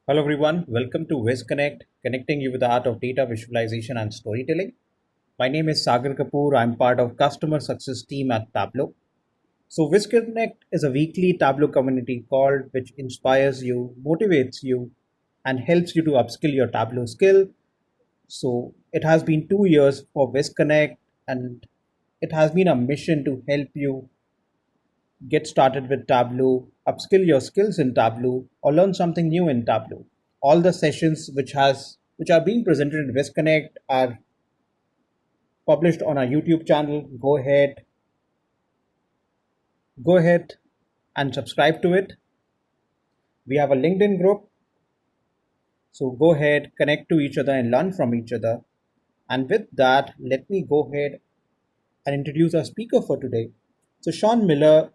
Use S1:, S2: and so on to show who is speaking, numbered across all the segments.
S1: Hello everyone, welcome to VizConnect, connecting you with the art of data visualization and storytelling. My name is Sagar Kapoor. I'm part of customer success team at Tableau. So VizConnect is a weekly Tableau community call which inspires you, motivates you, and helps you to upskill your Tableau skill. So it has been 2 years for VizConnect, and it has been a mission to help you get started with Tableau, upskill your skills in Tableau, or learn something new in Tableau. All the sessions which are being presented in VizConnect are published on our YouTube channel. Go ahead and subscribe to it. We have a LinkedIn group, so go ahead, connect to each other and learn from each other. And with that, let me go ahead and introduce our speaker for today. So Sean Miller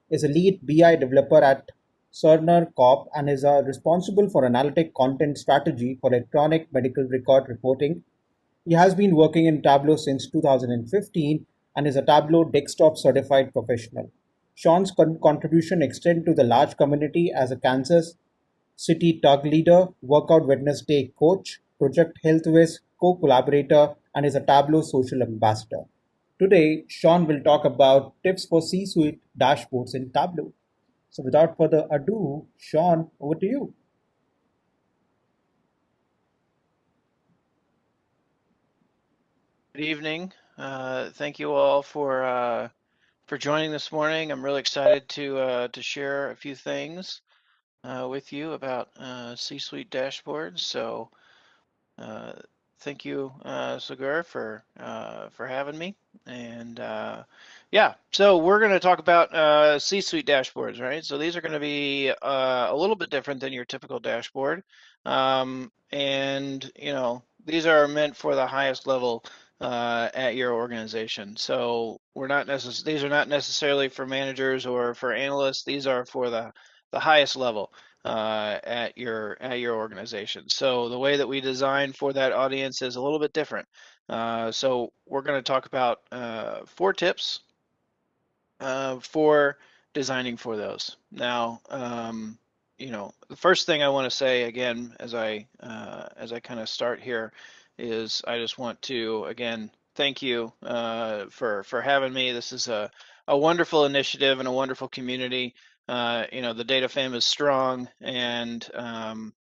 S1: is a lead BI developer at Cerner Corp and is responsible for analytic content strategy for electronic medical record reporting. He has been working in Tableau since 2015 and is a Tableau desktop certified professional. Sean's contribution extends to the large community as a Kansas City Tug leader, Workout Wednesday coach, Project HealthWiz co-collaborator, and is a Tableau social ambassador. Today, Sean will talk about tips for C-suite dashboards in Tableau. So without further ado, Sean, over to you.
S2: Good evening. Thank you all for joining this morning. I'm really excited to share a few things with you about C-suite dashboards. So uh, thank you, Sagar, for having me. And yeah, so we're going to talk about C-suite dashboards, right? So these are going to be a little bit different than your typical dashboard, and these are meant for the highest level at your organization. So these are not necessarily for managers or for analysts. These are for the highest level at your organization. So the way that we design for that audience is a little bit different. So we're going to talk about 4 tips for designing for those. Now, the first thing I want to say again, as I kind of start here, is I just want to again thank you for having me. This is a wonderful initiative and a wonderful community. The data fam is strong, and I'm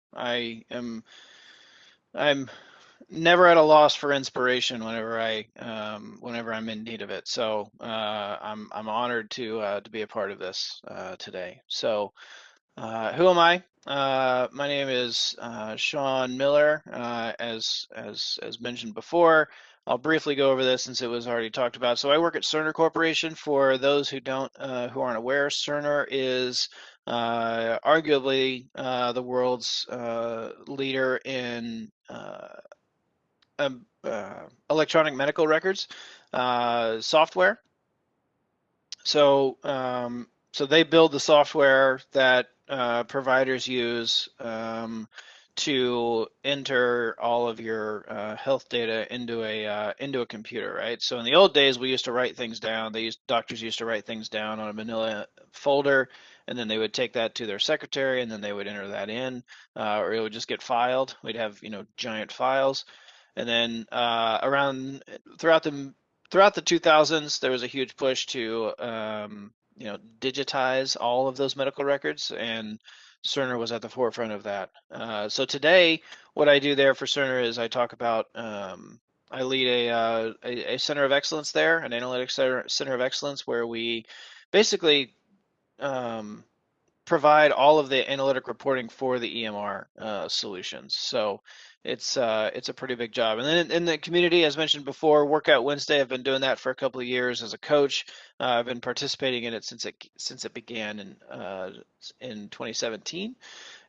S2: never at a loss for inspiration whenever I'm in need of it. So I'm honored to be a part of this today. So who am I? My name is Sean Miller. As mentioned before, I'll briefly go over this since it was already talked about. So I work at Cerner Corporation. For those who aren't aware, Cerner is arguably the world's leader in electronic medical records software. So they build the software that providers use to enter all of your health data into a computer, right? So in the old days, we used to write things down. Doctors used to write things down on a manila folder, and then they would take that to their secretary, and then they would enter that in, or it would just get filed. We'd have giant files. And then around throughout the 2000s, there was a huge push to digitize all of those medical records, and Cerner was at the forefront of that. So today, what I do there for Cerner is I talk about I lead a center of excellence there, an analytics center of excellence, where we basically um, provide all of the analytic reporting for the EMR solutions. So it's a pretty big job. And then in the community, as mentioned before, Workout Wednesday, I've been doing that for a couple of years as a coach. I've been participating in it since it began in 2017.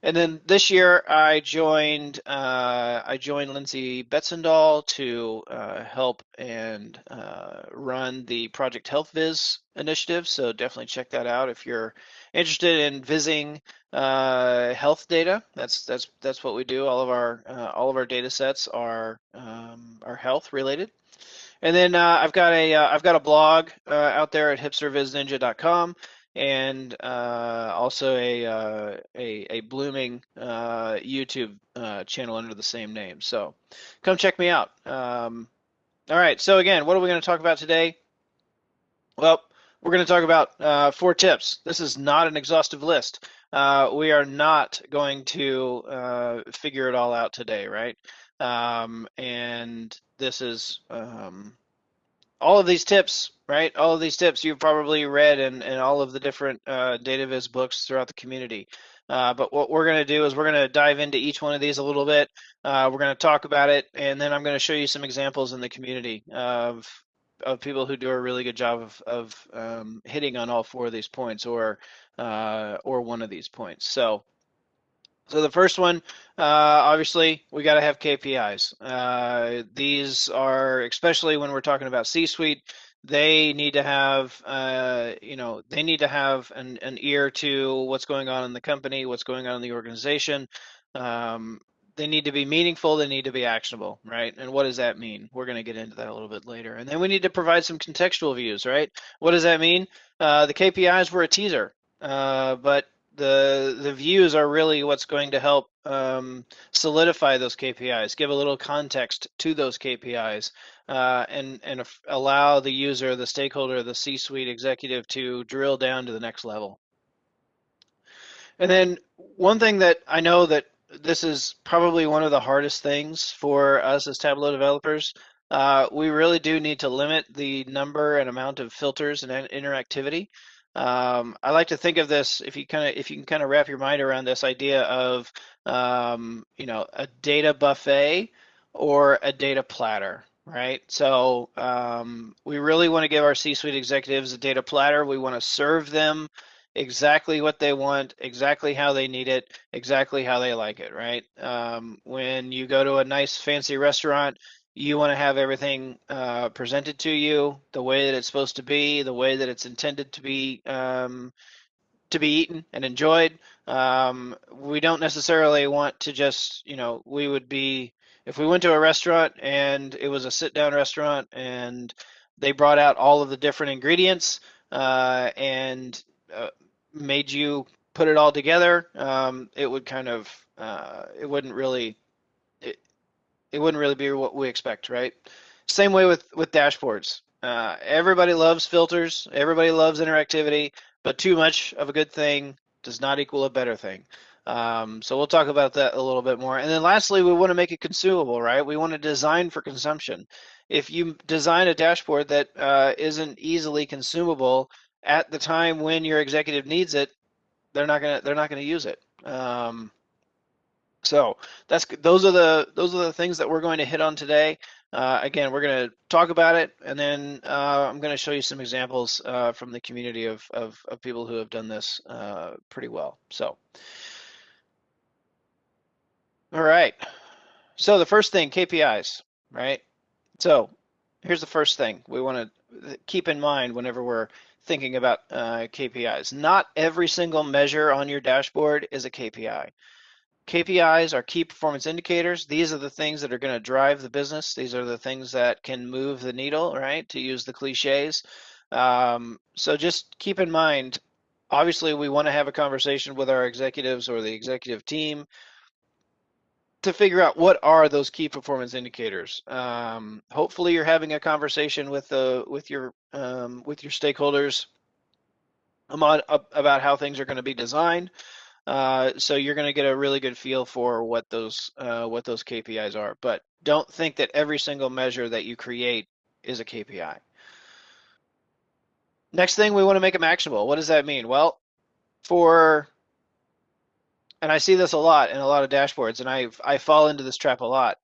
S2: And then this year, I joined Lindsay Betzendahl to help and run the Project Health Viz initiative. So definitely check that out if you're interested in visiting health data. That's what we do. All of our data sets are health related. And then I've got a blog out there at hipstervizninja.com. and also a blooming YouTube channel under the same name. So come check me out. All right, so again, what are we going to talk about today? Well, we're going to talk about 4 tips. This is not an exhaustive list. We are not going to figure it all out today, right? And this is all of these tips, right? All of these tips you've probably read in all of the different data viz books throughout the community. But what we're going to do is we're going to dive into each one of these a little bit. We're going to talk about it, and then I'm going to show you some examples in the community of people who do a really good job of hitting on all 4 of these points or one of these points. So the first one, obviously, we got to have KPIs. These are, especially when we're talking about C-suite, they need to have, they need to have an ear to what's going on in the company, what's going on in the organization. They need to be meaningful. They need to be actionable, right? And what does that mean? We're going to get into that a little bit later. And then we need to provide some contextual views, right? What does that mean? The KPIs were a teaser, but the views are really what's going to help solidify those KPIs, give a little context to those KPIs, and allow the user, the stakeholder, the C-suite executive to drill down to the next level. And then one thing that I know that this is probably one of the hardest things for us as Tableau developers. We really do need to limit the number and amount of filters and interactivity. I like to think of this, if you can kind of wrap your mind around this idea of a data buffet or a data platter, right? So we really want to give our C-suite executives a data platter. We want to serve them exactly what they want, exactly how they need it, exactly how they like it, right? When you go to a nice fancy restaurant, you want to have everything presented to you the way that it's supposed to be, the way that it's intended to be eaten and enjoyed. We don't necessarily want to just, we would be, if we went to a restaurant and it was a sit-down restaurant and they brought out all of the different ingredients and made you put it all together, it would kind of, it, it wouldn't really be what we expect, right? Same way with dashboards. Everybody loves filters, everybody loves interactivity, but too much of a good thing does not equal a better thing. So we'll talk about that a little bit more. And then lastly, we want to make it consumable, right? We want to design for consumption. If you design a dashboard that isn't easily consumable at the time when your executive needs it, they're not gonna use it. So those are the things that we're going to hit on today. Again, we're going to talk about it, and then I'm going to show you some examples from the community of people who have done this pretty well. So, all right. So the first thing, KPIs, right? So here's the first thing we want to keep in mind whenever we're thinking about KPIs. Not every single measure on your dashboard is a KPI. KPIs are key performance indicators. These are the things that are going to drive the business. These are the things that can move the needle, right? To use the cliches. So just keep in mind, obviously, we want to have a conversation with our executives or the executive team to figure out what are those key performance indicators. Hopefully, you're having a conversation with your stakeholders about how things are going to be designed. So you're going to get a really good feel for what those KPIs are. But don't think that every single measure that you create is a KPI. Next thing, we want to make them actionable. What does that mean? Well, and I see this a lot in a lot of dashboards, and I fall into this trap a lot.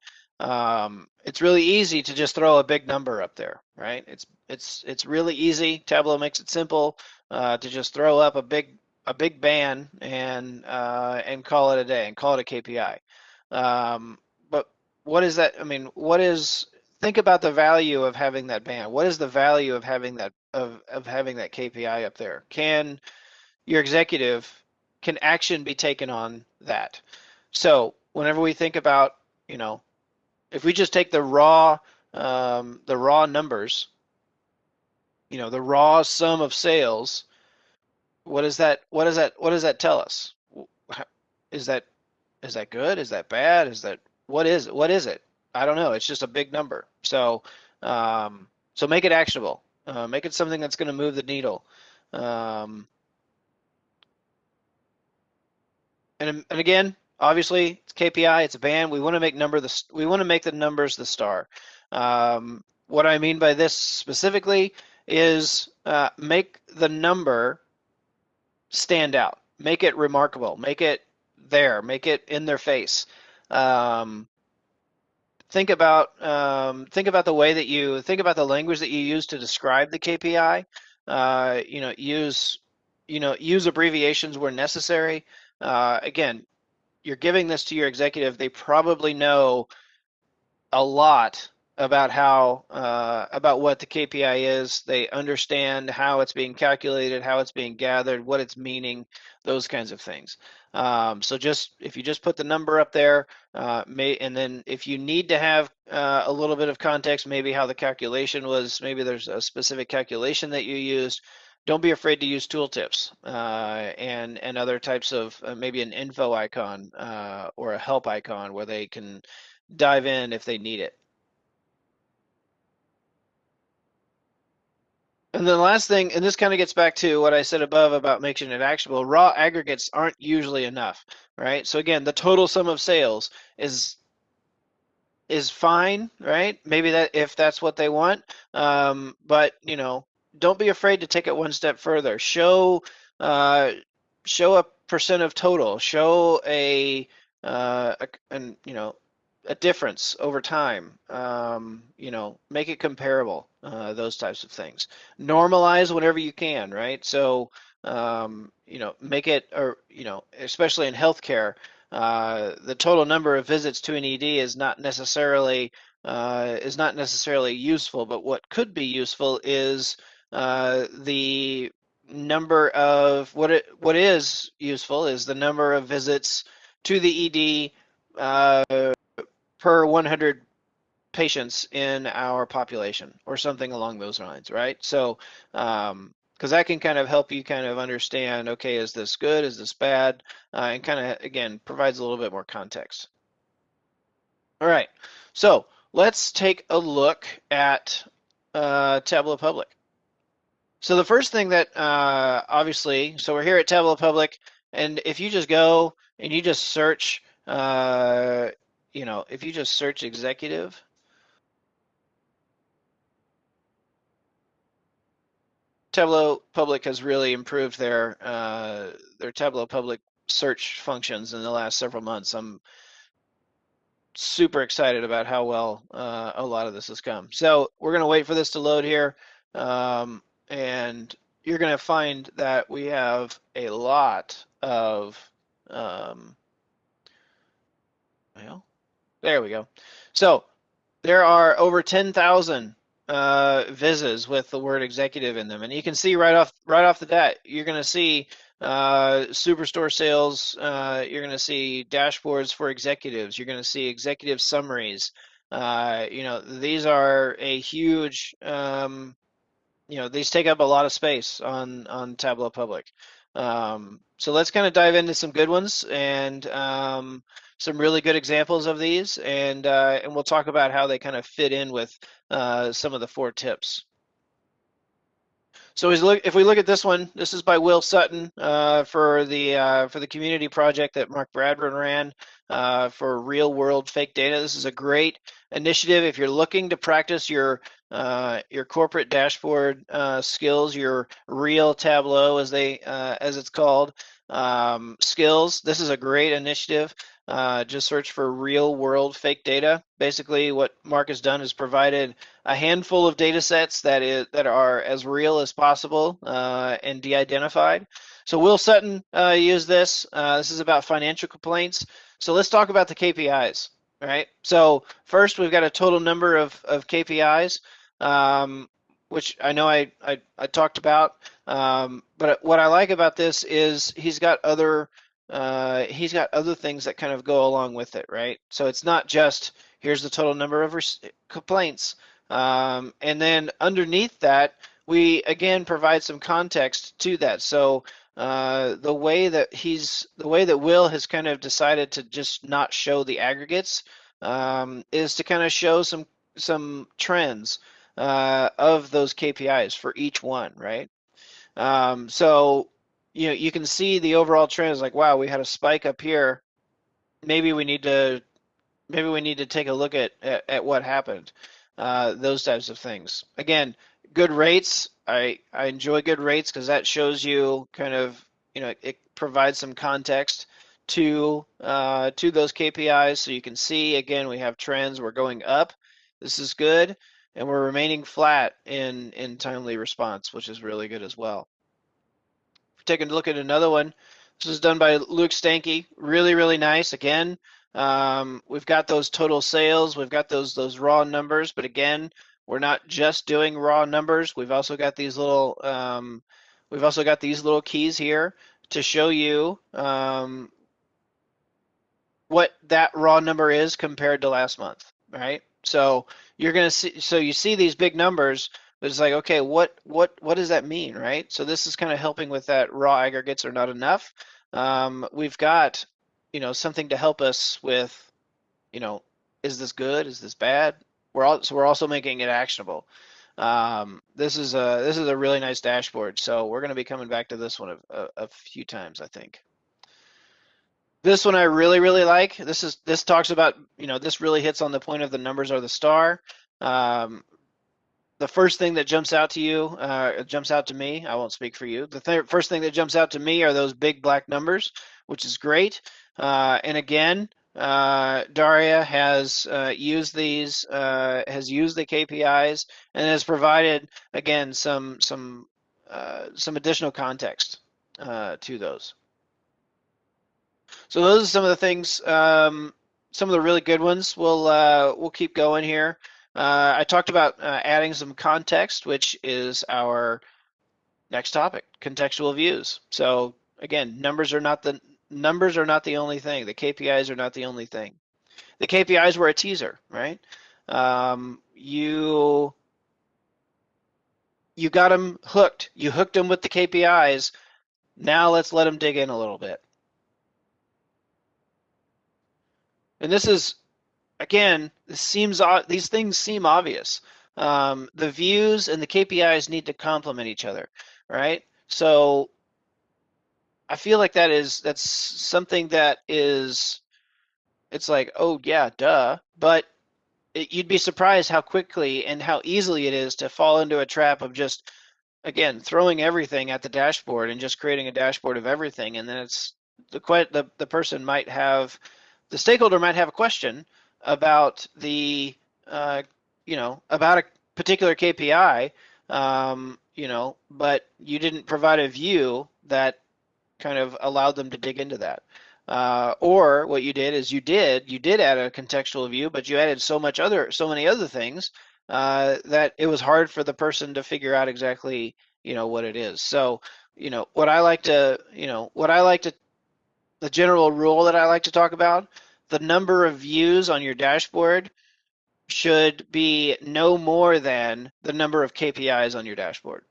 S2: It's really easy to just throw a big number up there, right? It's really easy. Tableau makes it simple to just throw up a big band and call it a day and call it a KPI. But what is that? I mean, think about the value of having that band. What is the value of having that having that KPI up there? Can your executive, can action be taken on that? So whenever we think about, if we just take the raw numbers, the raw sum of sales, What does that tell us? Is that is that good? Is that bad? Is that what is it? I don't know. It's just a big number. So make it actionable. Make it something that's going to move the needle. Um, and again, obviously, it's KPI. It's a band. We want to make we want to make the numbers the star. What I mean by this specifically is make the number stand out. Make it remarkable. Make it there. Make it in their face. Um, think about the way that you think about the language that you use to describe the KPI. Use use abbreviations where necessary. Again, you're giving this to your executive. They probably know a lot about how about what the KPI is. They understand how it's being calculated, how it's being gathered, what it's meaning, those kinds of things. So just if you just put the number up there, and then if you need to have a little bit of context, maybe how the calculation was, maybe there's a specific calculation that you used. Don't be afraid to use tooltips and other types of maybe an info icon or a help icon where they can dive in if they need it. And then the last thing, and this kind of gets back to what I said above about making it actionable, raw aggregates aren't usually enough, right? So again, the total sum of sales is is fine, right? Maybe that if that's what they want. But don't be afraid to take it one step further. Uh, show a percent of total. Show and a difference over time. Make it comparable. Those types of things. Normalize whenever you can, right? So make it, or especially in healthcare, the total number of visits to an ED is not necessarily useful, but what could be useful is the number of what is useful is the number of visits to the ED per 100 patients in our population or something along those lines, right? So, because that can kind of help you kind of understand, okay, is this good? Is this bad? And kind of, again, provides a little bit more context. All right, so let's take a look at Tableau Public. So the first thing that obviously, so we're here at Tableau Public, and if you just go and you just search, if you just search executive, Tableau Public has really improved their Tableau Public search functions in the last several months. I'm super excited about how well a lot of this has come. So we're going to wait for this to load here, and you're going to find that we have a lot of, well, there we go. So there are over 10,000 visas with the word executive in them, and you can see right off the bat, you're going to see superstore sales. You're going to see dashboards for executives. You're going to see executive summaries. These are a huge. These take up a lot of space on Tableau Public. So let's kind of dive into some good ones and some really good examples of these, and we'll talk about how they kind of fit in with some of the 4 tips. So if we look at this one, this is by Will Sutton for the community project that Mark Bradburn ran for real world fake data. This is a great initiative if you're looking to practice your corporate dashboard skills, your real Tableau as it's called skills. This is a great initiative. Just search for real world fake data. Basically, what Mark has done is provided a handful of data sets that are as real as possible and de-identified. So Will Sutton used this. This is about financial complaints. So let's talk about the KPIs. All right. So first, we've got a total number of KPIs, which I know I talked about. But what I like about this is he's got other things that kind of go along with it, right? So it's not just here's the total number of complaints, and then underneath that, we again provide some context to that. So the way that Will has kind of decided to just not show the aggregates, is to kind of show some trends of those KPIs for each one, right? So you can see the overall trend is like, wow, we had a spike up here. Maybe we need to take a look at what happened. Those types of things. Again, good rates. I enjoy good rates because that shows you kind of, it provides some context to those KPIs, so you can see again we have trends. We're going up. This is good, and we're remaining flat in timely response, which is really good as well. Taking a look at another one. This is done by Luke Stanky. Really, really nice. Again, we've got those total sales. We've got those raw numbers. But again, we're not just doing raw numbers. We've also got these little keys here to show you what that raw number is compared to last month, right? So you're gonna see. So you see these big numbers. But it's like, okay, what does that mean, right? So this is kind of helping with that raw aggregates are not enough. We've got, something to help us with, is this good? Is this bad? We're also making it actionable. This is a really nice dashboard. So we're going to be coming back to this one a few times, I think. This one I really, really like. This talks about, this really hits on the point of the numbers are the star. The first thing that jumps out to you, jumps out to me, I won't speak for you. The first thing that jumps out to me are those big black numbers, which is great. And again, Daria has used has used the KPIs and has provided, again, some additional context to those. So those are some of the things, some of the really good ones. We'll keep going here. I talked about adding some context, which is our next topic, contextual views. So again, numbers are not the only thing. The KPIs are not the only thing. The KPIs were a teaser, right? You got them hooked. You hooked them with the KPIs. Now let's let them dig in a little bit. And this is, again, these things seem obvious. The views and the KPIs need to complement each other, right? So I feel like that's something that is, it's like, oh yeah, duh. But you'd be surprised how quickly and how easily it is to fall into a trap of just, again, throwing everything at the dashboard and just creating a dashboard of everything, and then it's the person might have, the stakeholder might have a question about about a particular KPI, but you didn't provide a view that kind of allowed them to dig into that. Or what you did is you did add a contextual view, but you added so many other things that it was hard for the person to figure out exactly what it is. So what I like to the general rule that I like to talk about, the number of views on your dashboard should be no more than the number of KPIs on your dashboard,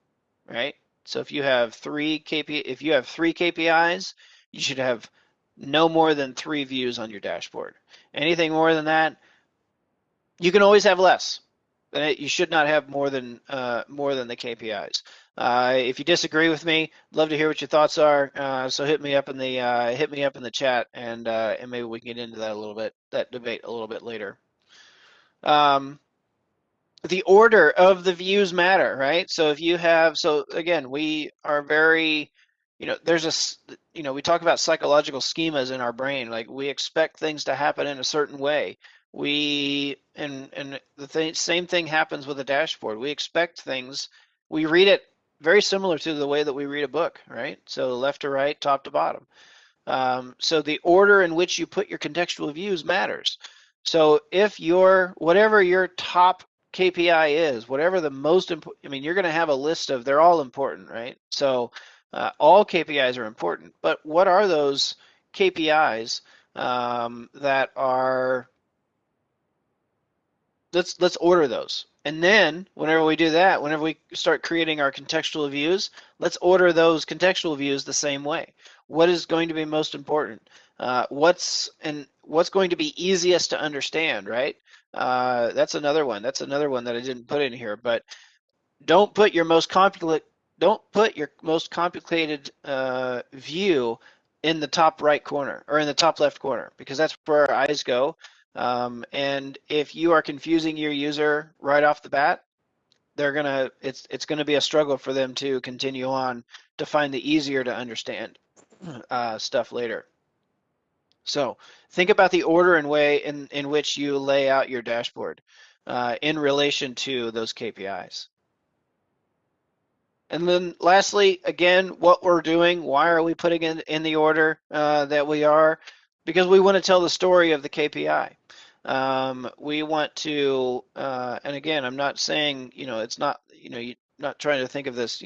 S2: right? So if you have three KPIs, you should have no more than 3 views on your dashboard. Anything more than that, you can always have less. You should not have more than the KPIs. If you disagree with me, I'd love to hear what your thoughts are. So hit me up in the chat, and maybe we can get into that debate a little bit later. The order of the views matter, right? So if you have, so again, we are very, we talk about psychological schemas in our brain. Like we expect things to happen in a certain way. And same thing happens with a dashboard. We expect things, we read it very similar to the way that we read a book, right? So left to right, top to bottom. So the order in which you put your contextual views matters. So if whatever your top KPI is, whatever the most important, you're going to have a list of, they're all important, right? So all KPIs are important, but what are those KPIs that are let's order those. And then whenever we do that, whenever we start creating our contextual views, let's order those contextual views the same way. What is going to be most important? What's going to be easiest to understand, right? That's another one. That's another one that I didn't put in here, but don't put your most complicated view in the top right corner or in the top left corner, because that's where our eyes go. And if you are confusing your user right off the bat, it's gonna be a struggle for them to continue on to find the easier to understand stuff later. So think about the order and way in which you lay out your dashboard in relation to those KPIs. And then lastly, again, what we're doing, why are we putting in the order that we are? Because we want to tell the story of the KPI. We want to, and again, I'm not saying, it's not, you're not trying to think of this,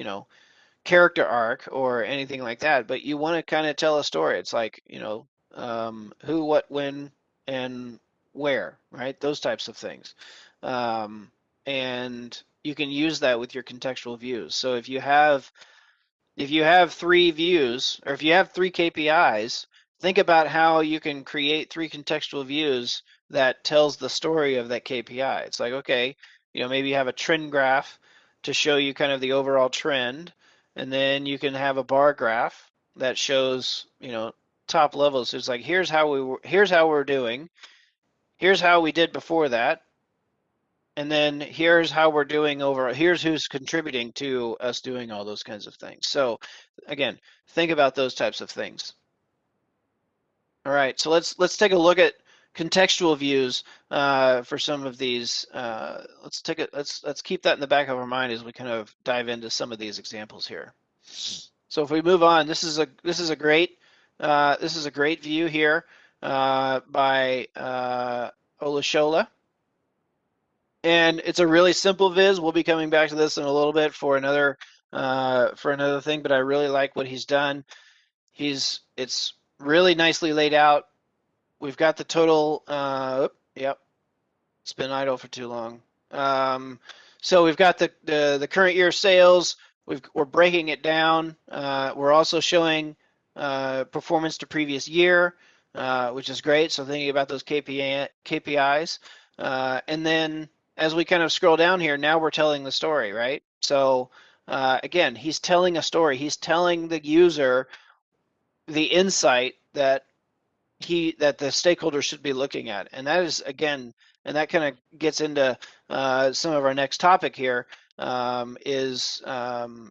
S2: character arc or anything like that, but you want to kind of tell a story. It's like, who, what, when, and where, right? Those types of things. And you can use that with your contextual views. So if you have three views, or if you have three KPIs, think about how you can create three contextual views that tells the story of that KPI. It's like, okay, maybe you have a trend graph to show you kind of the overall trend, and then you can have a bar graph that shows, top levels. So it's like, here's how we're doing, here's how we did before that, and then here's how we're doing here's who's contributing to us doing all those kinds of things. So again, think about those types of things. All right, so let's take a look at contextual views for some of these. Let's keep that in the back of our mind as we kind of dive into some of these examples here. So if we move on, this is a great view here by Olashola. And it's a really simple viz. We'll be coming back to this in a little bit for another thing, but I really like what he's done. It's really nicely laid out. We've got the total. Yep, it's been idle for too long. So we've got the current year sales. We're breaking it down. We're also showing performance to previous year, which is great. So thinking about those KPIs, and then as we kind of scroll down here, now we're telling the story, right? So again, he's telling a story. He's telling the user the insight that the stakeholder should be looking at, and that is, again, and that kind of gets into some of our next topic here, is tell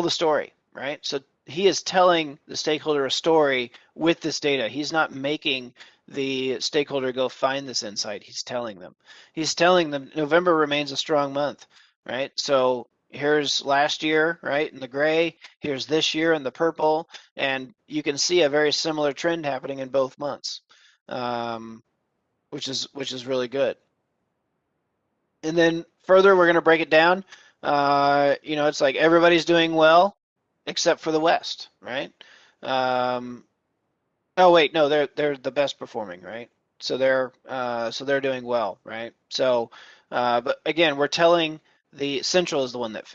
S2: the story, right? So he is telling the stakeholder a story with this data. He's not making the stakeholder go find this insight. He's telling them. He's telling them November remains a strong month, right? So here's last year, right, in the gray. Here's this year in the purple, and you can see a very similar trend happening in both months, which is really good. And then further, we're going to break it down. It's like everybody's doing well except for the West, right? Oh wait, no, they're the best performing, right? So they're doing well, right? So, but again, we're telling the Central is the one that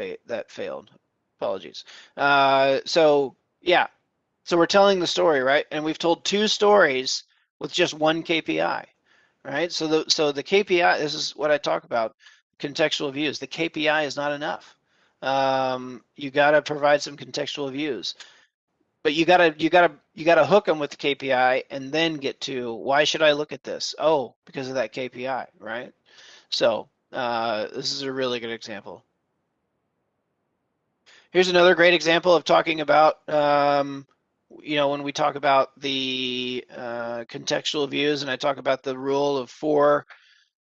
S2: failed. Apologies. So yeah, so we're telling the story, right? And we've told two stories with just one KPI, right? So the KPI, this is what I talk about, contextual views. The KPI is not enough. You got to provide some contextual views, but you gotta hook them with the KPI and then get to, why should I look at this? Oh, because of that KPI, right? So this is a really good example. Here's another great example of talking about, when we talk about the contextual views, and I talk about the rule of 4,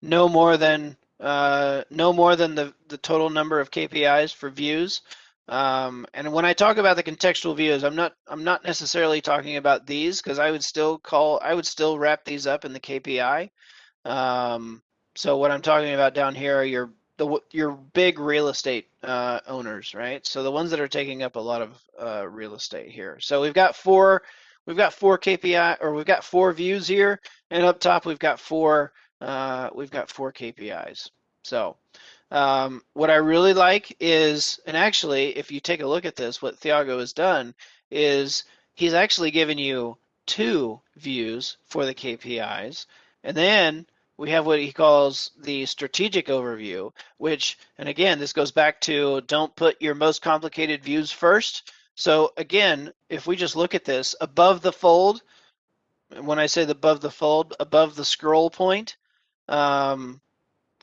S2: no more than the total number of KPIs for views. And when I talk about the contextual views, I'm not necessarily talking about these, because I would still wrap these up in the KPI. So what I'm talking about down here are your big real estate owners, right? So the ones that are taking up a lot of real estate here. So we've got four KPI, or we've got 4 views here, and up top we've got 4 we've got 4 KPIs. So what I really like is, and actually, if you take a look at this, what Thiago has done is he's actually given you 2 views for the KPIs, and then we have what he calls the strategic overview, which, and again, this goes back to don't put your most complicated views first. So again, if we just look at this, above the fold, when I say above the fold, above the scroll point, um,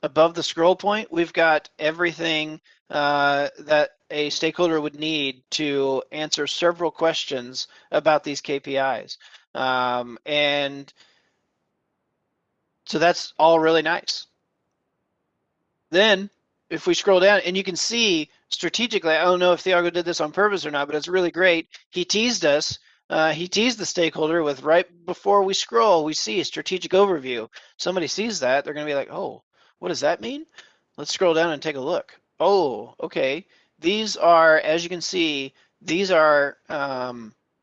S2: above the scroll point, we've got everything that a stakeholder would need to answer several questions about these KPIs. And so that's all really nice. Then if we scroll down, and you can see strategically, I don't know if Thiago did this on purpose or not, but it's really great. He teased us. He teased the stakeholder with right before we scroll, we see a strategic overview. Somebody sees that, they're going to be like, oh, what does that mean? Let's scroll down and take a look. Oh, okay. These are, as you can see, these are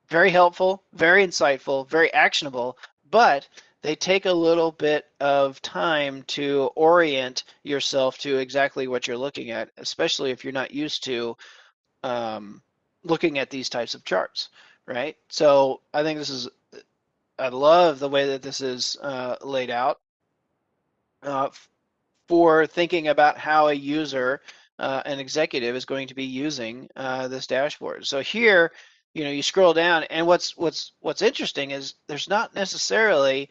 S2: very helpful, very insightful, very actionable, but they take a little bit of time to orient yourself to exactly what you're looking at, especially if you're not used to looking at these types of charts, right? So I think this is, I love the way that this is laid out uh, for thinking about how a user, an executive, is going to be using this dashboard. So here, you scroll down, and what's interesting is there's not a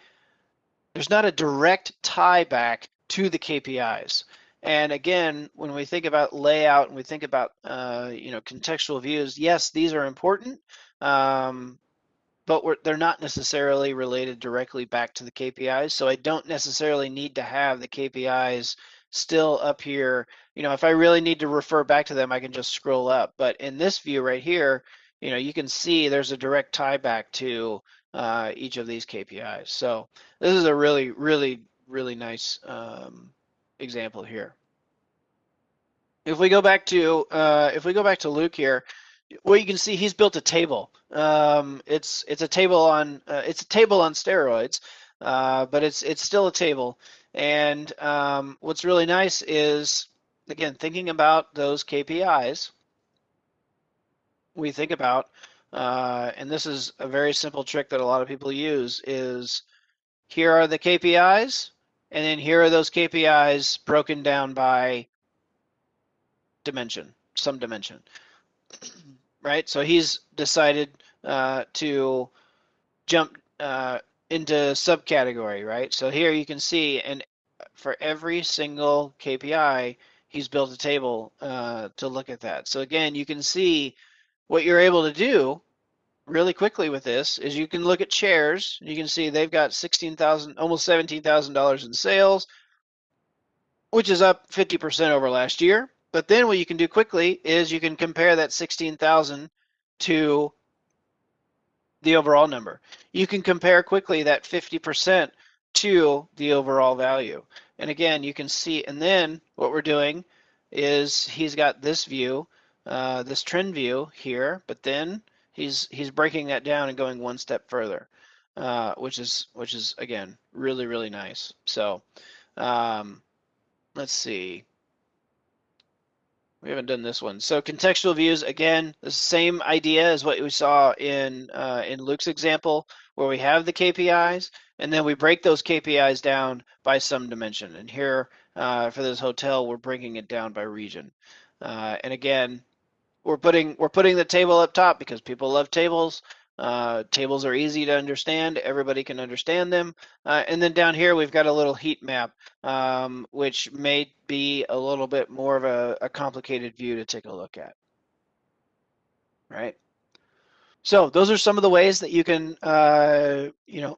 S2: direct tie back to the KPIs. And again, when we think about layout and we think about contextual views, yes, these are important, but they're not necessarily related directly back to the KPIs. So I don't necessarily need to have the KPIs still up here. If I really need to refer back to them, I can just scroll up. But in this view right here, you can see there's a direct tie back to each of these KPIs. So this is a really, really, really nice example here. If we go back to Luke here, well, you can see he's built a table. It's a table on steroids, but it's still a table. And what's really nice is, again, thinking about those KPIs. We think about, and this is a very simple trick that a lot of people use, is here are the KPIs, and then here are those KPIs broken down by dimension, some dimension. Right? So he's decided to jump into subcategory, right? So here you can see, and for every single KPI, he's built a table to look at that. So again, you can see what you're able to do really quickly with this is you can look at chairs. You can see they've got almost $17,000 in sales, which is up 50% over last year. But then what you can do quickly is you can compare that 16,000 to the overall number. You can compare quickly that 50% to the overall value. And again, you can see, and then what we're doing is he's got this view, this trend view here, but then he's breaking that down and going one step further, which is again really, really nice. So let's see. We haven't done this one. So contextual views, again, the same idea as what we saw in Luke's example, where we have the KPIs, and then we break those KPIs down by some dimension. And here, for this hotel, we're breaking it down by region. And again, we're putting the table up top because people love tables. Tables are easy to understand. Everybody can understand them. And then down here, we've got a little heat map, which may be a little bit more of a complicated view to take a look at. Right? So those are some of the ways that you can,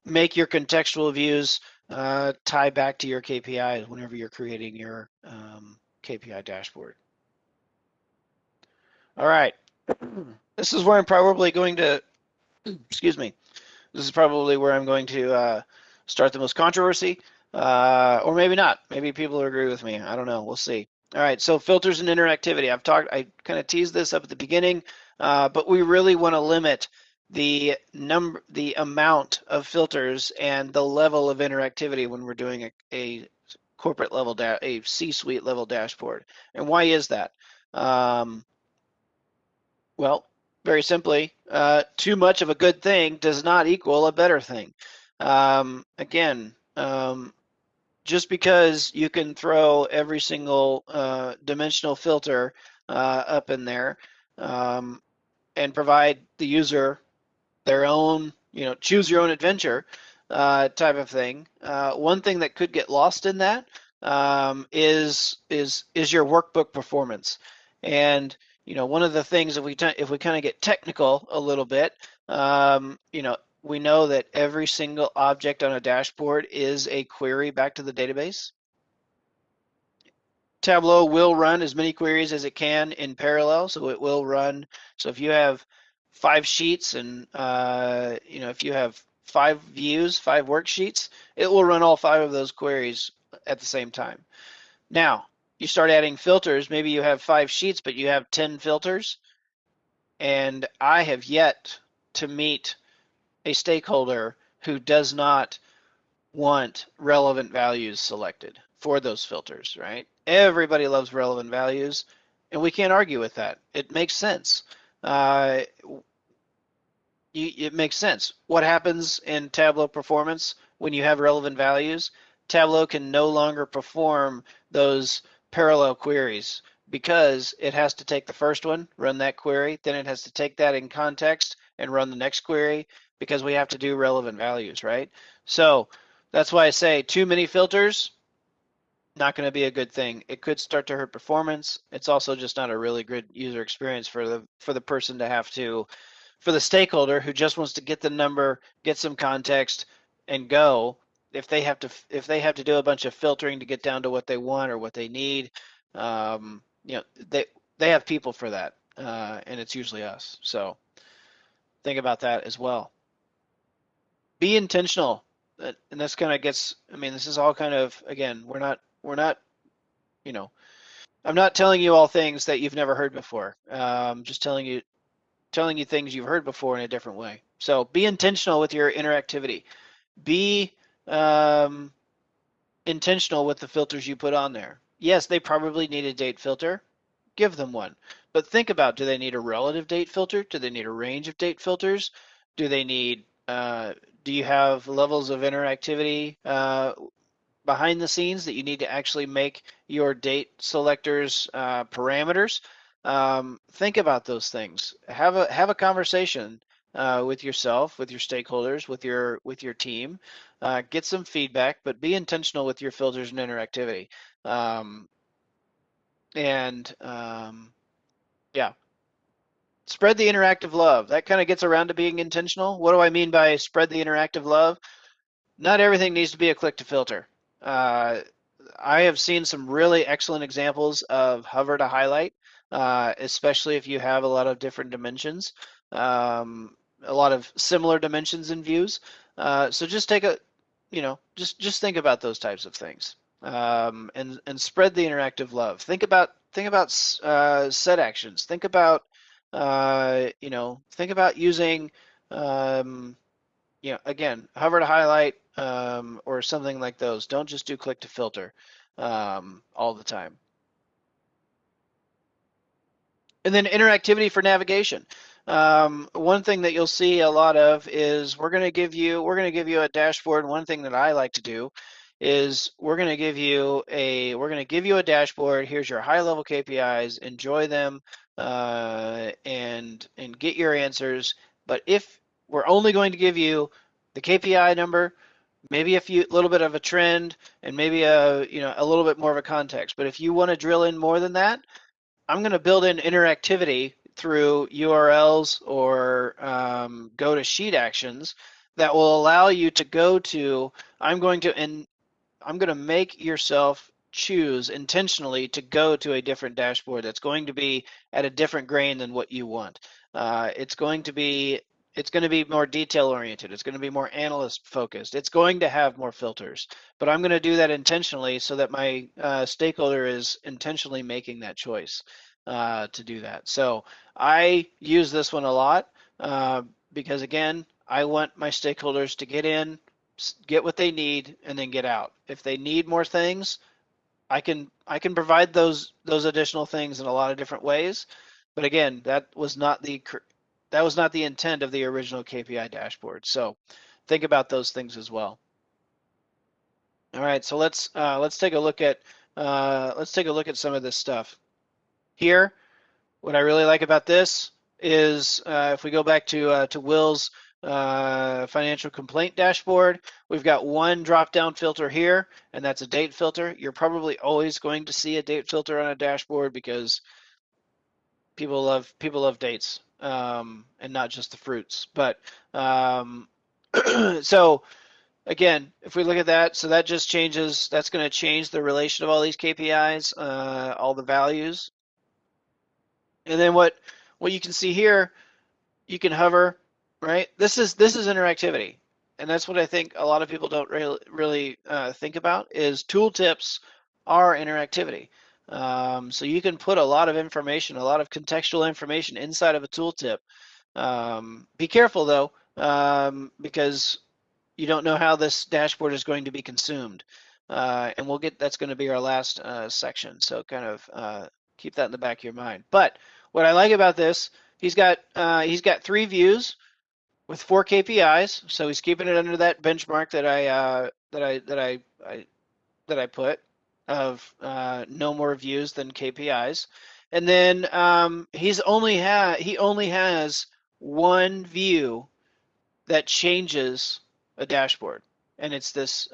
S2: make your contextual views tie back to your KPIs whenever you're creating your KPI dashboard. All right. This is where I'm probably going to, excuse me, this is probably where I'm going to start the most controversy, or maybe not. Maybe people will agree with me. I don't know. We'll see. All right, so filters and interactivity. I kind of teased this up at the beginning, but we really want to limit the amount of filters and the level of interactivity when we're doing a corporate level, a C-suite level dashboard. And why is that? Um, well, very simply, too much of a good thing does not equal a better thing. Again, just because you can throw every single dimensional filter up in there um, and provide the user their own, choose your own adventure type of thing. One thing that could get lost in that is your workbook performance. And one of the things if we kind of get technical a little bit, we know that every single object on a dashboard is a query back to the database. Tableau will run as many queries as it can in parallel, so it will run. So if you have 5 sheets and if you have 5 views, 5 worksheets, it will run all 5 of those queries at the same time. Now, you start adding filters. Maybe you have 5 sheets, but you have 10 filters. And I have yet to meet a stakeholder who does not want relevant values selected for those filters, right? Everybody loves relevant values, and we can't argue with that. It makes sense. Uh, it makes sense. What happens in Tableau performance when you have relevant values? Tableau can no longer perform those parallel queries because it has to take the first one, run that query, then it has to take that in context and run the next query because we have to do relevant values, right? So that's why I say too many filters, not going to be a good thing. It could start to hurt performance. It's also just not a really good user experience for the person to have to, for the stakeholder who just wants to get the number, get some context, and go. If they have to do a bunch of filtering to get down to what they want or what they need, um, you know, they they have people for that, and it's usually us. So think about that as well. Be intentional, and this kind of gets. I mean, this is all kind of, again, we're not you know I'm not telling you all things that you've never heard before. Just telling you things you've heard before in a different way. So be intentional with your interactivity. Be um, intentional with the filters you put on there. Yes, they probably need a date filter. Give them one. But think about, do they need a relative date filter? Do they need a range of date filters? Do they need, do you have levels of interactivity behind the scenes that you need to actually make your date selectors parameters? Think about those things. Have a conversation with yourself, with your stakeholders, with your team. Get some feedback, but be intentional with your filters and interactivity. Um, and yeah, spread the interactive love. That kind of gets around to being intentional. What do I mean by spread the interactive love? Not everything needs to be a click to filter. Uh, I have seen some really excellent examples of hover to highlight, especially if you have a lot of different dimensions, a lot of similar dimensions in views. So just take a, just think about those types of things, and spread the interactive love. Think about set actions. Think about using. Um, again, hover to highlight or something like those. Don't just do click to filter all the time. And then interactivity for navigation. One thing that you'll see a lot of is we're going to give you a dashboard. One thing that I like to do is we're going to give you a dashboard. Here's your high level KPIs. Enjoy them and get your answers. But if we're only going to give you the KPI number, maybe a little bit of a trend, and maybe a little bit more of a context. But if you want to drill in more than that, I'm going to build in interactivity through URLs or go to sheet actions that will allow you to go to. I'm going to make yourself choose intentionally to go to a different dashboard that's going to be at a different grain than what you want. It's going to be more detail oriented. It's going to be more analyst focused. It's going to have more filters, but I'm going to do that intentionally so that my stakeholder is intentionally making that choice to do that. So I use this one a lot. because again, I want my stakeholders to get in, get what they need, and then get out. If they need more things, I can provide those additional things in a lot of different ways. But again, that was not the intent of the original KPI dashboard. So think about those things as well. All right, so let's take a look at some of this stuff here. What I really like about this is if we go back to Will's financial complaint dashboard, we've got one drop-down filter here, and that's a date filter. You're probably always going to see a date filter on a dashboard because people love dates, and not just the fruits. But so again, if we look at that, so that just changes. That's going to change the relation of all these KPIs, all the values. And then what you can see here, you can hover, right? This is interactivity, and that's what I think a lot of people don't really think about is tooltips are interactivity. So you can put a lot of information, a lot of contextual information inside of a tooltip. Be careful though, because you don't know how this dashboard is going to be consumed, and that's going to be our last section. So kind of keep that in the back of your mind. But what I like about this, he's got 3 views with 4 KPIs, so he's keeping it under that benchmark that I put of no more views than KPIs, and then he only has one view that changes a dashboard, and it's this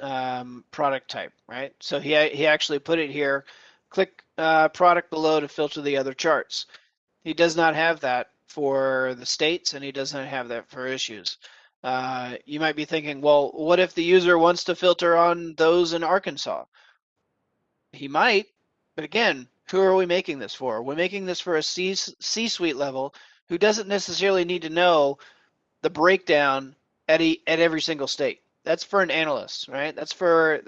S2: product type, right? So he actually put it here. Click product below to filter the other charts. He does not have that for the states, and he does not have that for issues. You might be thinking, well, what if the user wants to filter on those in Arkansas? He might, but again, who are we making this for? We're making this for a C-suite level who doesn't necessarily need to know the breakdown at every single state. That's for an analyst, right? That's for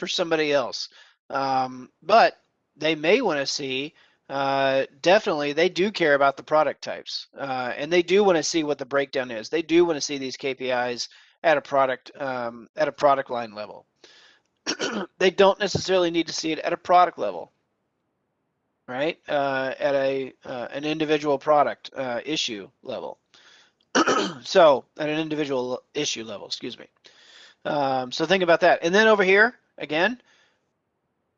S2: somebody else. But they may want to see. Definitely, they do care about the product types, and they do want to see what the breakdown is. They do want to see these KPIs at a product line level. They don't necessarily need to see it at a product level, right? At an individual product issue level. So at an individual issue level, excuse me. So think about that. And then over here, again,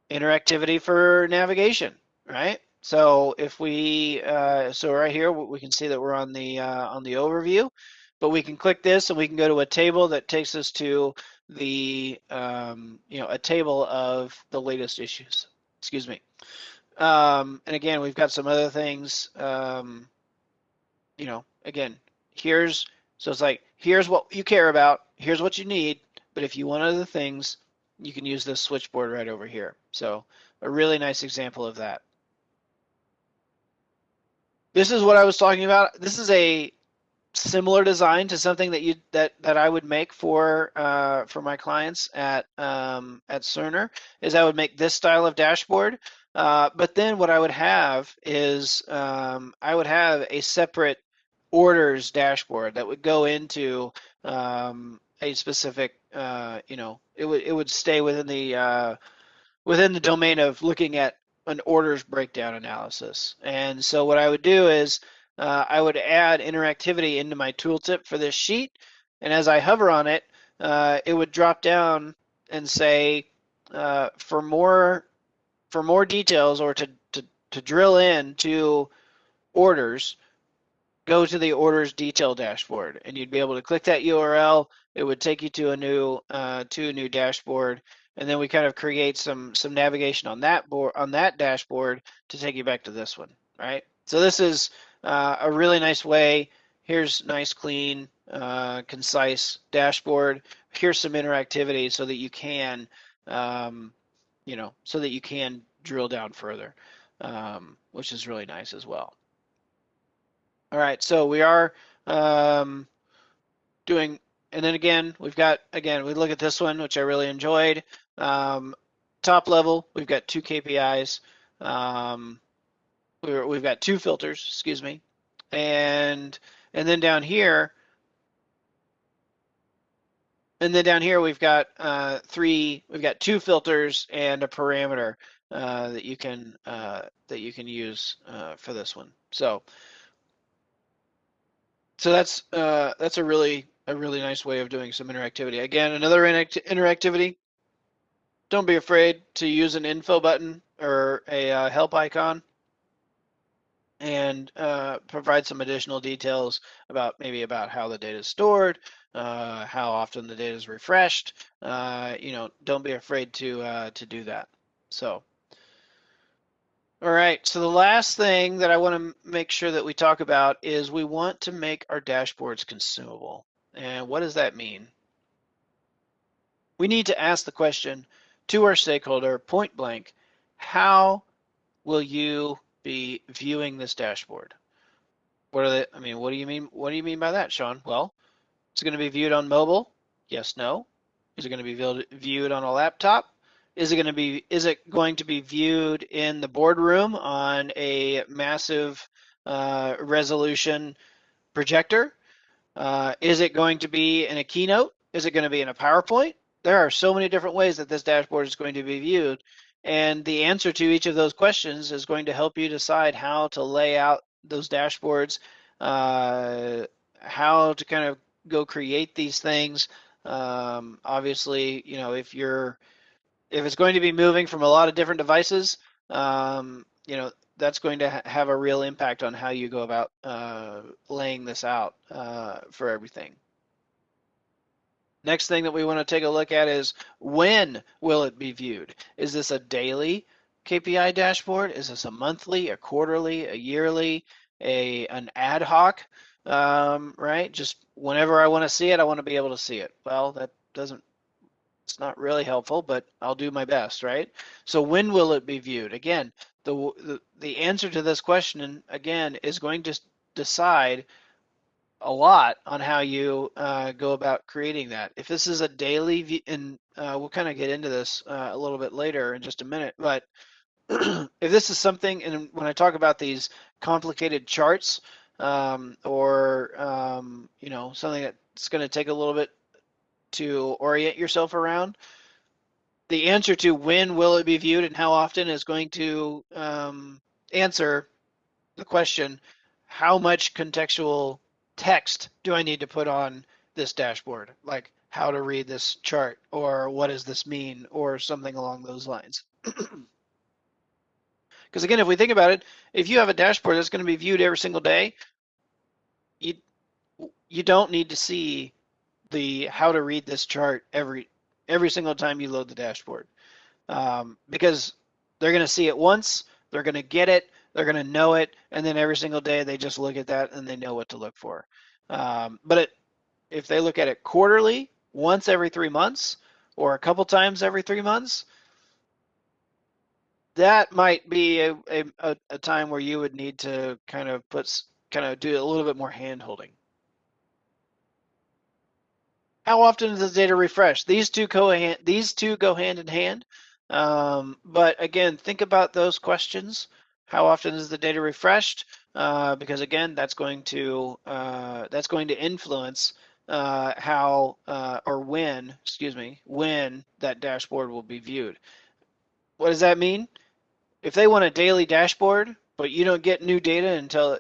S2: interactivity for navigation, right? So if we, so right here, we can see that we're on the overview, but we can click this and we can go to a table that takes us to the, a table of the latest issues. Excuse me. And again, we've got some other things. Again, so it's like, here's what you care about, here's what you need, but if you want other things, you can use this switchboard right over here. So a really nice example of that. This is what I was talking about. This is a similar design to something that I would make for my clients at Cerner. Is I would make this style of dashboard, but then what I would have is I would have a separate orders dashboard that would go into a specific it would stay within the domain of looking at an orders breakdown analysis. And so what I would do is I would add interactivity into my tooltip for this sheet, and as I hover on it, it would drop down and say for more details, or to drill into orders, go to the orders detail dashboard, and you'd be able to click that URL. It would take you to a new dashboard, and then we kind of create some navigation on that dashboard to take you back to this one, right? So this is a really nice way. Here's nice, clean, concise dashboard. Here's some interactivity so that you can, drill down further, which is really nice as well. All right, so we are doing, and then again, we look at this one, which I really enjoyed. Top level, we've got 2 KPIs. We've got 2 filters, excuse me, and then down here, And then down here we've got two filters and a parameter that you can use for this one. So that's a really nice way of doing some interactivity. Again, another interactivity. Don't be afraid to use an info button or a help icon and provide some additional details about maybe about how the data is stored, how often the data is refreshed. Don't be afraid to do that. So, all right. So the last thing that I want to make sure that we talk about is we want to make our dashboards consumable. And what does that mean? We need to ask the question to our stakeholder point blank, how will you be viewing this dashboard? What do you mean? What do you mean by that, Sean? Well, it's going to be viewed on mobile. Yes, no. Is it going to be viewed on a laptop? Is it going to be viewed in the boardroom on a massive resolution projector? Is it going to be in a keynote? Is it going to be in a PowerPoint? There are so many different ways that this dashboard is going to be viewed. And the answer to each of those questions is going to help you decide how to lay out those dashboards, how to kind of go create these things. Obviously, if it's going to be moving from a lot of different devices, that's going to have a real impact on how you go about laying this out for everything. Next thing that we want to take a look at is when will it be viewed? Is this a daily KPI dashboard? Is this a monthly, a quarterly, a yearly, an ad hoc? Right? Just whenever I want to see it, I want to be able to see it. Well, it's not really helpful, but I'll do my best, right? So when will it be viewed? Again, the answer to this question, again, is going to decide a lot on how you go about creating that. If this is a daily view, and we'll kind of get into this a little bit later in just a minute, but if this is something, and when I talk about these complicated charts, something that's going to take a little bit to orient yourself around, the answer to when will it be viewed and how often is going to answer the question, how much contextual text do I need to put on this dashboard? Like how to read this chart, or what does this mean, or something along those lines. Because again, if we think about it, if you have a dashboard that's going to be viewed every single day, you you don't need to see the how to read this chart every single time you load the dashboard, because they're going to see it once, they're going to get it, they're going to know it, and then every single day they just look at that and they know what to look for. If they look at it quarterly, once every 3 months, or a couple times every 3 months, that might be a time where you would need to kind of do a little bit more hand holding. How often is the data refreshed? These two go hand in hand. But again, think about those questions. How often is the data refreshed? Because again, that's going to influence how or when, excuse me, when that dashboard will be viewed. What does that mean? If they want a daily dashboard, but you don't get new data until,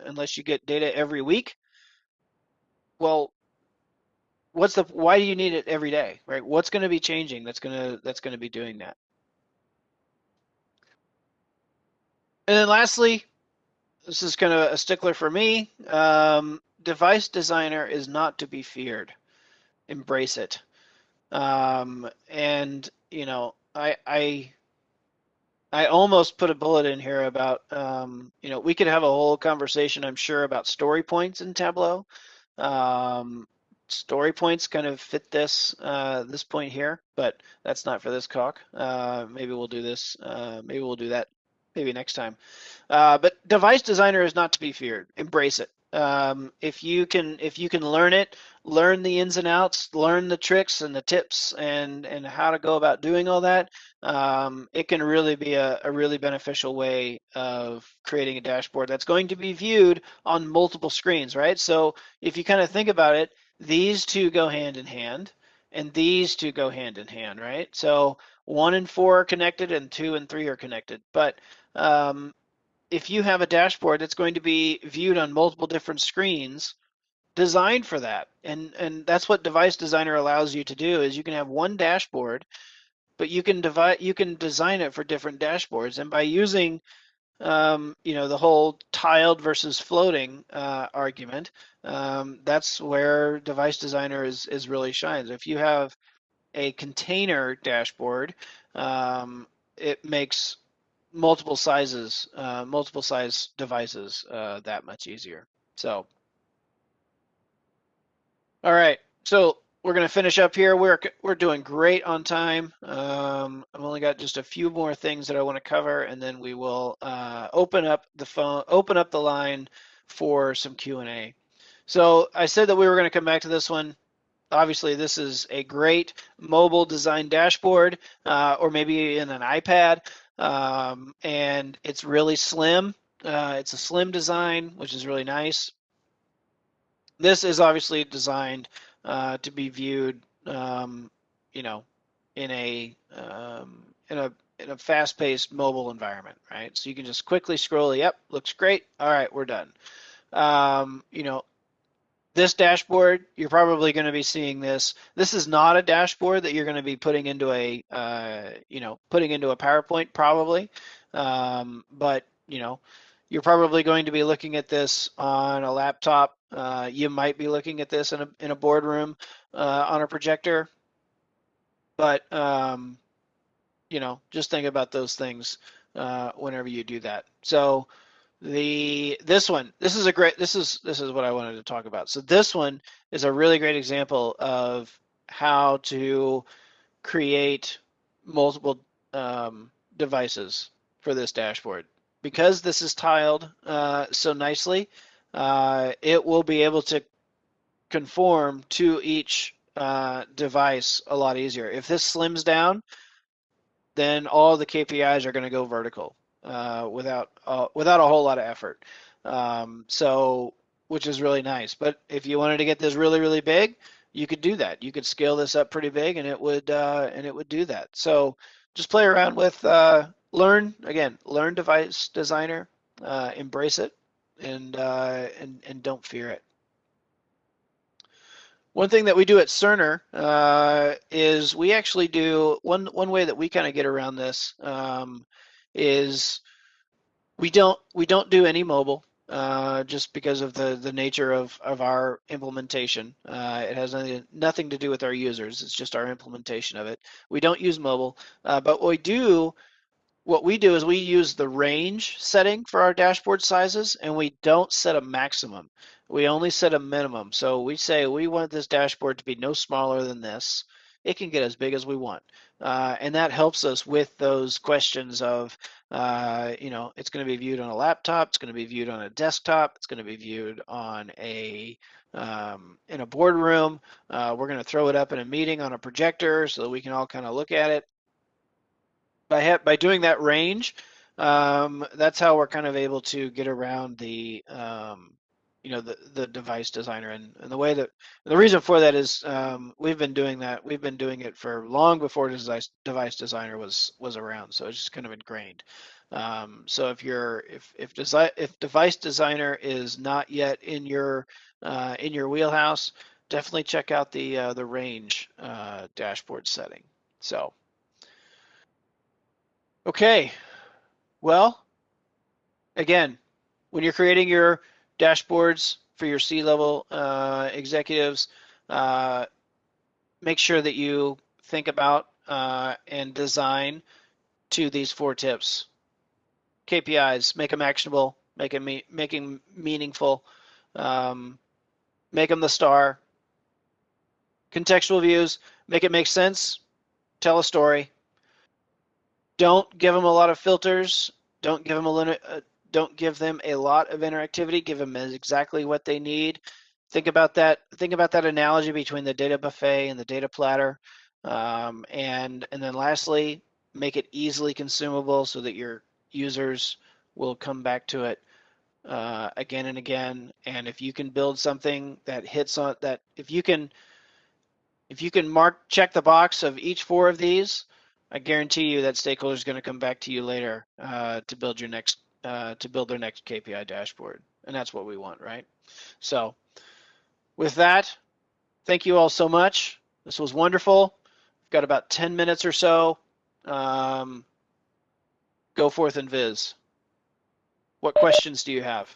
S2: unless you get data every week, well, why do you need it every day, right? What's going to be changing that's going to be doing that? And then lastly, this is kind of a stickler for me. Device designer is not to be feared. Embrace it. And I almost put a bullet in here about we could have a whole conversation, I'm sure, about story points in Tableau. Story points kind of fit this point here, but that's not for this talk. Maybe we'll do this. Maybe we'll do that. Maybe next time. But device designer is not to be feared. Embrace it. If you can learn it, learn the ins and outs, learn the tricks and the tips, and how to go about doing all that. It can really be a really beneficial way of creating a dashboard that's going to be viewed on multiple screens, right? So if you kind of think about it, these two go hand in hand. and these two go hand in hand, right? So 1 and 4 are connected, and 2 and 3 are connected. But if you have a dashboard that's going to be viewed on multiple different screens, designed for that, and that's what Device Designer allows you to do. Is you can have one dashboard, but you can design it for different dashboards, and by using the whole tiled versus floating argument, that's where Device Designer is really shines. If you have a container dashboard, it makes multiple size devices that much easier. So, all right. So we're going to finish up here. We're doing great on time. I've only got just a few more things that I want to cover, and then we will open up the line for some Q&A. So I said that we were going to come back to this one. Obviously, this is a great mobile design dashboard, or maybe in an iPad, and it's really slim. It's a slim design, which is really nice. This is obviously designed to be viewed, you know, in a in a fast-paced mobile environment, right? So you can just quickly scroll. Yep, looks great. All right, we're done. You know, this dashboard, you're probably going to be seeing this. This is not a dashboard that you're going to be putting into a, putting into a PowerPoint probably, but you're probably going to be looking at this on a laptop. You might be looking at this in a boardroom on a projector, but just think about those things whenever you do that. So this is what I wanted to talk about. So this one is a really great example of how to create multiple devices for this dashboard. Because this is tiled so nicely, it will be able to conform to each device a lot easier. If this slims down, then all the KPIs are going to go vertical without a whole lot of effort. So, which is really nice. But if you wanted to get this really, really big, you could do that. You could scale this up pretty big, and it would do that. So, just play around with learn Device Designer, embrace it, and don't fear it. One thing that we do at Cerner is we actually do one way that we kind of get around this is we don't do any mobile just because of the nature of our implementation. It has nothing to do with our users. It's just our implementation of it. We don't use mobile, but what we do is we use the range setting for our dashboard sizes, and we don't set a maximum. We only set a minimum. So we say we want this dashboard to be no smaller than this. It can get as big as we want. And that helps us with those questions of, it's going to be viewed on a laptop, it's going to be viewed on a desktop, it's going to be viewed on in a boardroom. We're going to throw it up in a meeting on a projector so that we can all kind of look at it. By doing that range, that's how we're kind of able to get around the device designer, and the reason for that is we've been doing that. We've been doing it for long before device designer was around, so it's just kind of ingrained. So if device designer is not yet in your wheelhouse, definitely check out the range dashboard setting. So. Okay, well, again, when you're creating your dashboards for your C-level executives, make sure that you think about and design to these 4 tips. KPIs, make them actionable, make them meaningful, make them the star. Contextual views, make it make sense, tell a story. Don't give them a lot of filters. Don't give them don't give them a lot of interactivity. Give them exactly what they need. Think about that. Think about that analogy between the data buffet and the data platter. And then lastly, make it easily consumable so that your users will come back to it again and again. And if you can build something that hits on that, if you can If you can check the box of each 4 of these, I guarantee you that stakeholder is going to come back to you later to build their next KPI dashboard, and that's what we want, right? So with that, thank you all so much. This was wonderful. We've got about 10 minutes or so. Go forth and viz. What questions do you have?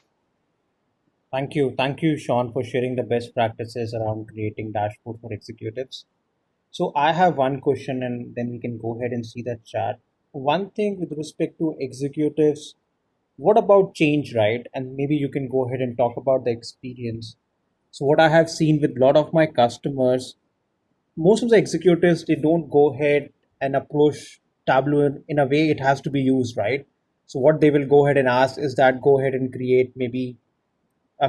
S1: Thank you, Sean, for sharing the best practices around creating dashboard for executives. So I have one question, and then we can go ahead and see that chat. One thing with respect to executives, what about change, right? And maybe you can go ahead and talk about the experience. So what I have seen with a lot of my customers, most of the executives, they don't go ahead and approach Tableau in a way it has to be used, right? So what they will go ahead and ask is that go ahead and create maybe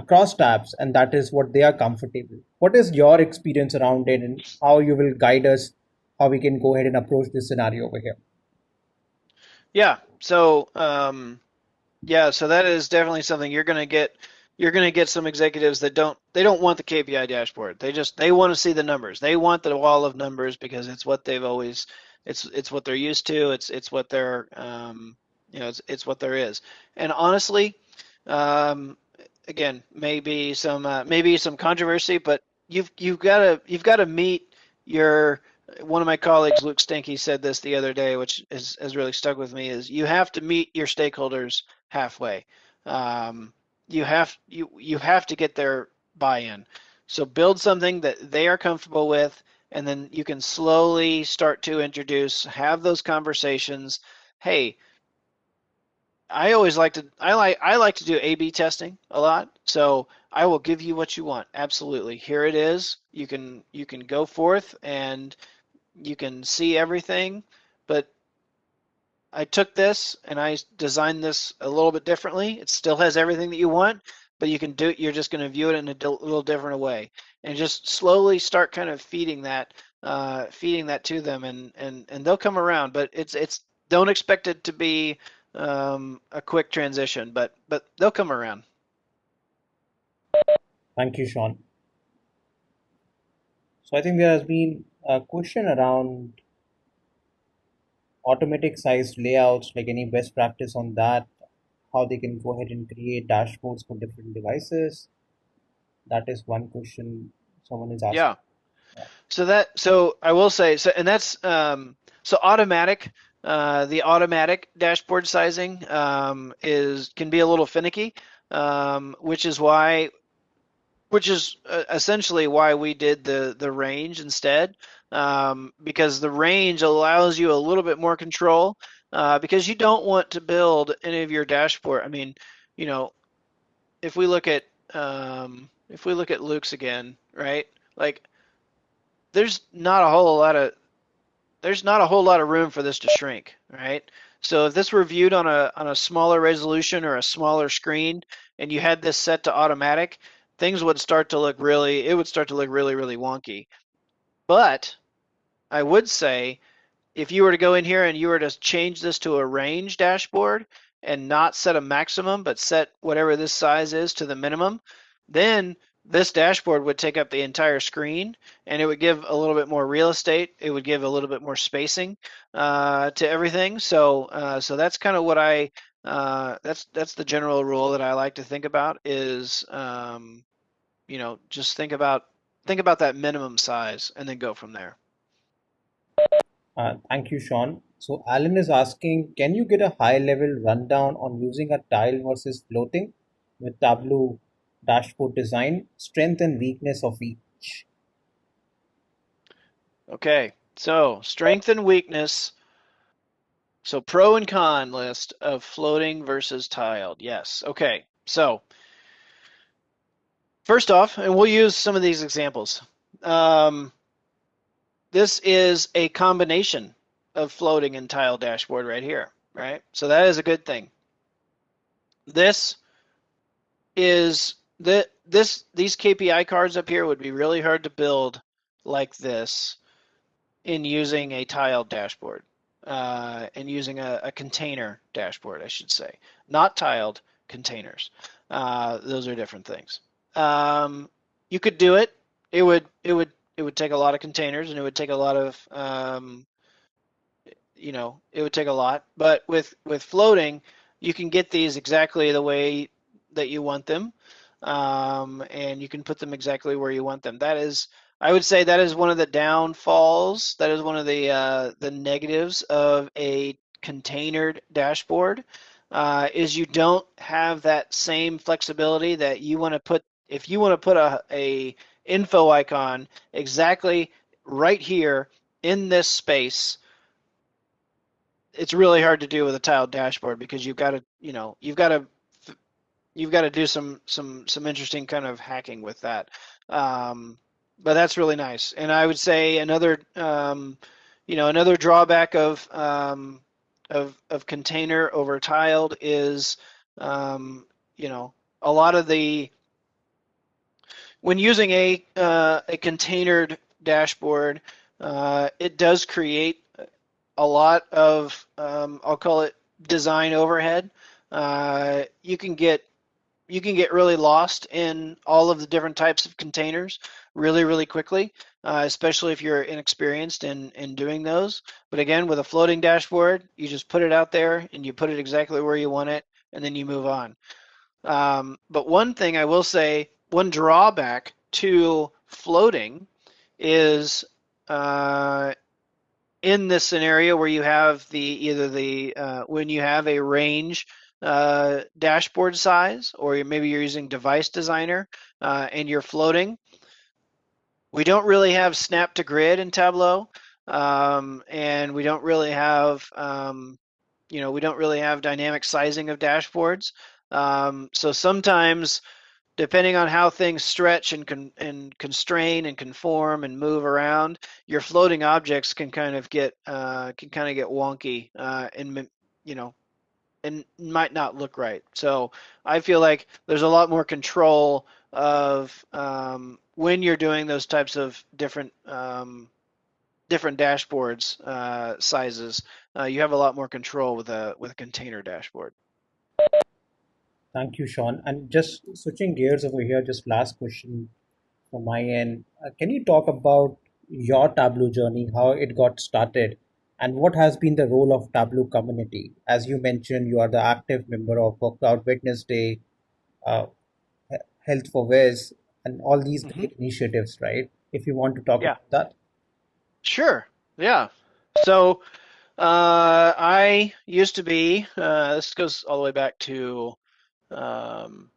S1: cross tabs, and that is what they are comfortable. What is your experience around it, and how you will guide us how we can go ahead and approach this scenario over here?
S2: Yeah. So that is definitely something you're going to get some executives that don't want the KPI dashboard. They want to see the numbers. They want the wall of numbers because it's what they've always it's what they're used to. It's what they're it's what there is. And honestly, um, again, maybe some controversy, but you've got to meet your one of my colleagues, Luke Stenke, said this the other day, which has really stuck with me, is you have to meet your stakeholders halfway. Um, you have to get their buy-in. So build something that they are comfortable with, and then you can slowly start to have those conversations. Hey, I like to do A/B testing a lot. So I will give you what you want. Absolutely. Here it is. You can go forth and you can see everything, but I took this and I designed this a little bit differently. It still has everything that you want, but you're just going to view it in a little different way, and just slowly start kind of feeding that to them, and they'll come around. But don't expect it to be a quick transition, but they'll come around.
S1: Thank you, Sean. So I think there has been a question around automatic sized layouts, like any best practice on that, how they can go ahead and create dashboards for different devices. That is one question someone is asking.
S2: Yeah. So I will say, and that's so automatic. The automatic dashboard sizing can be a little finicky, which is essentially why we did the range instead, because the range allows you a little bit more control, because you don't want to build any of your dashboard. I mean, you know, if we look at Luke's again, right? Like there's not a whole lot of room for this to shrink, right? So if this were viewed on a smaller resolution or a smaller screen, and you had this set to automatic, things would start to look really, it would start to look really, really wonky. But I would say, if you were to go in here and you were to change this to a range dashboard and not set a maximum, but set whatever this size is to the minimum, then this dashboard would take up the entire screen, and it would give a little bit more real estate. It would give a little bit more spacing to everything. So that's kind of what that's the general rule that I like to think about is, just think about that minimum size and then go from there.
S1: Thank you, Sean. So Alan is asking, can you get a high-level rundown on using a tile versus floating with Tableau dashboard design, strength and weakness of each?
S2: Okay, so strength and weakness. So pro and con list of floating versus tiled. Yes. Okay. So first off, and we'll use some of these examples. Um, this is a combination of floating and tile dashboard right here, right? So that is a good thing. This is these KPI cards up here would be really hard to build like this in using a tiled dashboard, and using a container dashboard, I should say, not tiled containers. Those are different things. You could do it. It would it would take a lot of containers, and it would take a lot of it would take a lot. But with floating, you can get these exactly the way that you want them, and you can put them exactly where you want them. That is, I would say, that is one of the downfalls. That is one of the negatives of a containered dashboard. Is you don't have that same flexibility that you want to put. If you want to put a info icon exactly right here in this space, it's really hard to do with a tiled dashboard because you've got to do some interesting kind of hacking with that. But that's really nice. And I would say another drawback of container over tiled is you know a lot of the when using a containered dashboard, it does create a lot of I'll call it design overhead. You can get really lost in all of the different types of containers really quickly, especially if you're inexperienced in doing those. But again, with a floating dashboard, you just put it out there and you put it exactly where you want it, and then you move on. But one thing I will say, one drawback to floating is in this scenario where you have when you have a range dashboard size, or maybe you're using device designer and you're floating, we don't really have snap to grid in Tableau, and we don't really have dynamic sizing of dashboards. So sometimes, depending on how things stretch and constrain and conform and move around, your floating objects can kind of get wonky, and and might not look right. So I feel like there's a lot more control of when you're doing those types of different dashboards sizes. You have a lot more control with a container dashboard.
S1: Thank you, Sean. And just switching gears over here, just last question from my end. Can you talk about your Tableau journey, how it got started, and what has been the role of Tableau community? As you mentioned, you are the active member of Workout Wednesday, uh, Health for Wiz, and all these
S2: Hmm.
S1: great initiatives, right? If you want to talk
S2: Yeah,
S1: about that.
S2: sure. Yeah. So I used to be. This goes all the way back to um,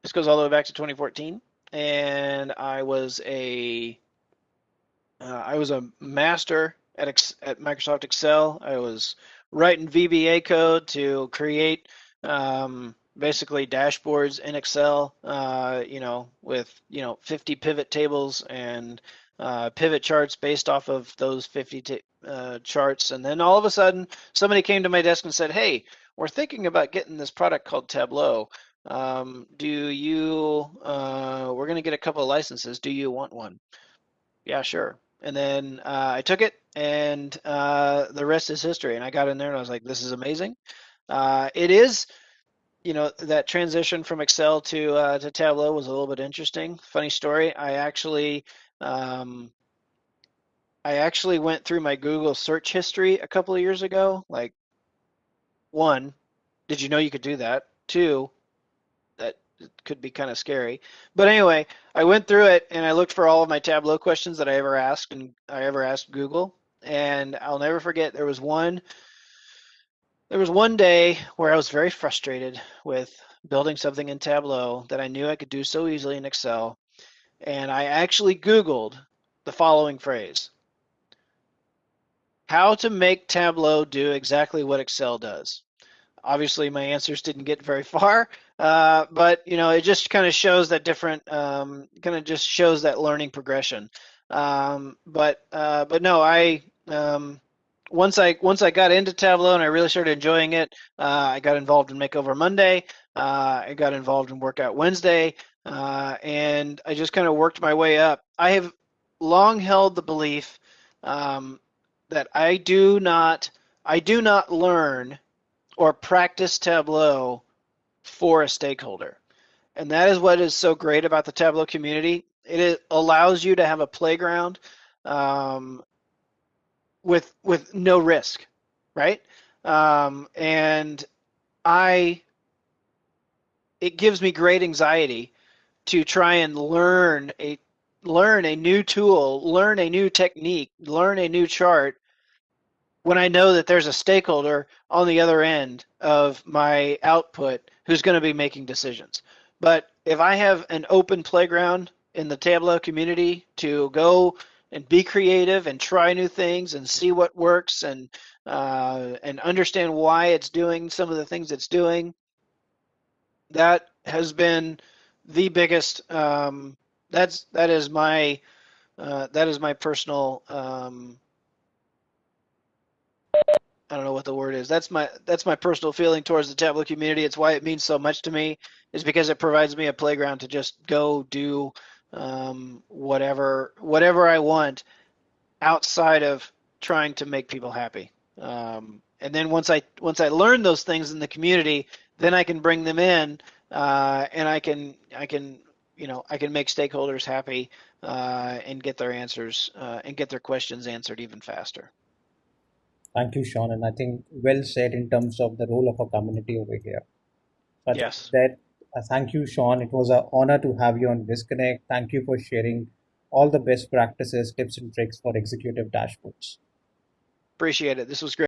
S2: 2014, and I was a master at Microsoft Excel. I was writing VBA code to create basically dashboards in Excel, with 50 pivot tables and pivot charts based off of those 50 charts. And then all of a sudden, somebody came to my desk and said, "Hey, we're thinking about getting this product called Tableau. We're going to get a couple of licenses. Do you want one?" Yeah, sure. And then I took it, and the rest is history. And I got in there, and I was like, "This is amazing." It is, that transition from Excel to Tableau was a little bit interesting. Funny story. Um, I actually went through my Google search history a couple of years ago. Like, one, did you know you could do that? Two, that could be kind of scary. But anyway, I went through it and I looked for all of my Tableau questions that I ever asked and I ever asked Google. And I'll never forget there was one day where I was very frustrated with building something in Tableau that I knew I could do so easily in Excel. And I actually Googled the following phrase: how to make Tableau do exactly what Excel does. Obviously, my answers didn't get very far, but it just kind of shows that just shows that learning progression. But no, I once I got into Tableau and I really started enjoying it, I got involved in Makeover Monday. I got involved in Workout Wednesday, and I just kind of worked my way up. I have long held the belief um, that I do not learn or practice Tableau for a stakeholder. And that is what is so great about the Tableau community. allows you to have a playground um, with no risk, right? And I it gives me great anxiety to try and learn a new tool, learn a new technique, learn a new chart when I know that there's a stakeholder on the other end of my output who's going to be making decisions. But if I have an open playground in the Tableau community to go and be creative and try new things and see what works and understand why it's doing some of the things it's doing, that has been the biggest. That is my personal. I don't know what the word is. That's my personal feeling towards the Tableau community. It's why it means so much to me, is because it provides me a playground to just go do whatever I want outside of trying to make people happy. And then once I learn those things in the community, then I can bring them in, and I can make stakeholders happy, and get their answers and get their questions answered even faster.
S1: Thank you, Sean. And I think well said in terms of the role of a community over here. So I think
S2: Yes,
S1: that thank you, Sean. It was an honor to have you on VizConnect. Thank you for sharing all the best practices, tips, and tricks for executive dashboards.
S2: appreciate it. This was great.